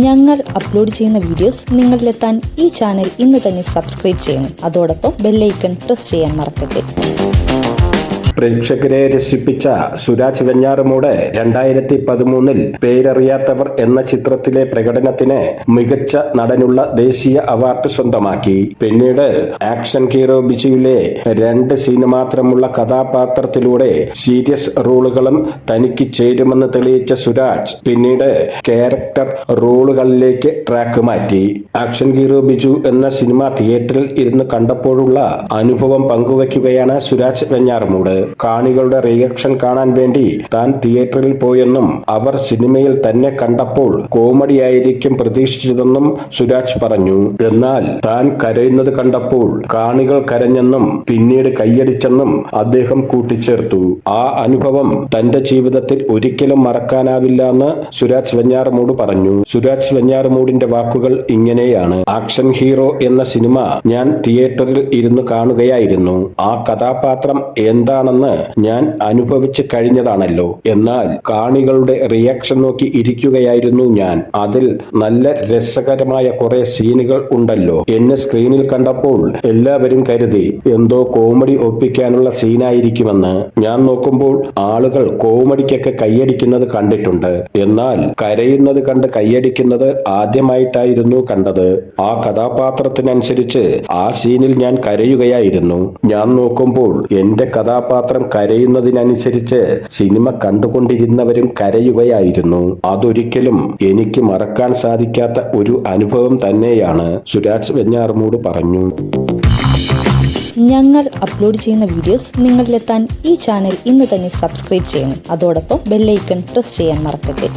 ഞങ്ങൾ അപ്ലോഡ് ചെയ്യുന്ന വീഡിയോസ് നിങ്ങളിലെത്താൻ ഈ ചാനൽ ഇന്ന് തന്നെ സബ്സ്ക്രൈബ് ചെയ്യണം. അതോടൊപ്പം ബെല്ലൈക്കൺ പ്രസ് ചെയ്യാൻ മറക്കരുത്. പ്രേക്ഷകരെ രസിപ്പിച്ച സുരാജ് വെഞ്ഞാറമൂട് 2013 പേരറിയാത്തവർ എന്ന ചിത്രത്തിലെ പ്രകടനത്തിന് മികച്ച നടനുള്ള ദേശീയ അവാർഡ് സ്വന്തമാക്കി. പിന്നീട് ആക്ഷൻ ഹീറോ ബിജുവിലെ 2 സീൻ മാത്രമുള്ള കഥാപാത്രത്തിലൂടെ സീരിയസ് റോളുകളും തനിക്ക് ചേരുമെന്ന് തെളിയിച്ച സുരാജ് പിന്നീട് ക്യാരക്ടർ റോളുകളിലേക്ക് ട്രാക്ക് മാറ്റി. ആക്ഷൻ ഹീറോ ബിജു എന്ന സിനിമ തിയേറ്ററിൽ ഇരുന്ന് കണ്ടപ്പോഴുള്ള അനുഭവം പങ്കുവയ്ക്കുകയാണ് സുരാജ് വെഞ്ഞാറമൂട്. കാണികളുടെ റിയാക്ഷൻ കാണാൻ വേണ്ടി താൻ തിയേറ്ററിൽ പോയെന്നും അവർ സിനിമയിൽ തന്നെ കണ്ടപ്പോൾ കോമഡി ആയിരിക്കും പ്രതീക്ഷിച്ചതെന്നും സുരാജ് പറഞ്ഞു. എന്നാൽ താൻ കരയുന്നത് കണ്ടപ്പോൾ കാണികൾ കരഞ്ഞെന്നും പിന്നീട് കൈയടിച്ചെന്നും അദ്ദേഹം കൂട്ടിച്ചേർത്തു. ആ അനുഭവം തന്റെ ജീവിതത്തിൽ ഒരിക്കലും മറക്കാനാവില്ലെന്ന് സുരാജ് വെഞ്ഞാറമൂട് പറഞ്ഞു. സുരാജ് വെഞ്ഞാറമൂടിന്റെ വാക്കുകൾ ഇങ്ങനെയാണ്: ആക്ഷൻ ഹീറോ എന്ന സിനിമ ഞാൻ തിയേറ്ററിൽ ഇരുന്ന് കാണുകയായിരുന്നു. ആ കഥാപാത്രം എന്താണെന്ന് ഞാൻ അനുഭവിച്ചു കഴിഞ്ഞതാണല്ലോ. എന്നാൽ കാണികളുടെ റിയാക്ഷൻ നോക്കി ഇരിക്കുകയായിരുന്നു ഞാൻ. അതിൽ നല്ല രസകരമായ കുറെ സീനുകൾ ഉണ്ടല്ലോ. എന്നെ സ്ക്രീനിൽ കണ്ടപ്പോൾ എല്ലാവരും കരുതി എന്തോ കോമഡി ഒപ്പിക്കാനുള്ള സീനായിരിക്കുമെന്ന്. ഞാൻ നോക്കുമ്പോൾ ആളുകൾ കോമഡിക്കൊക്കെ കൈയടിക്കുന്നത് കണ്ടിട്ടുണ്ട്. എന്നാൽ കരയുന്നത് കണ്ട് കൈയടിക്കുന്നത് ആദ്യമായിട്ടായിരുന്നു കണ്ടത്. ആ കഥാപാത്രത്തിനനുസരിച്ച് ആ സീനിൽ ഞാൻ കരയുകയായിരുന്നു. ഞാൻ നോക്കുമ്പോൾ എന്റെ കഥാപാത്രം കരയുന്നതിനനുസരിച്ച് സിനിമ കണ്ടുകൊണ്ടിരുന്നവരും കരയുകയായിരുന്നു. അതൊരിക്കലും എനിക്ക് മറക്കാൻ സാധിക്കാത്ത ഒരു അനുഭവം തന്നെയാണ്, സുരാജ് വെഞ്ഞാറമൂട് പറഞ്ഞു. ഞങ്ങൾ അപ്ലോഡ് ചെയ്യുന്ന വീഡിയോസ് നിങ്ങളിലെത്താൻ ഈ ചാനൽ ഇന്ന് തന്നെ സബ്സ്ക്രൈബ് ചെയ്യണം. അതോടൊപ്പം ബെല്ലൈക്കൺ പ്രസ് ചെയ്യാൻ മറക്കരുത്.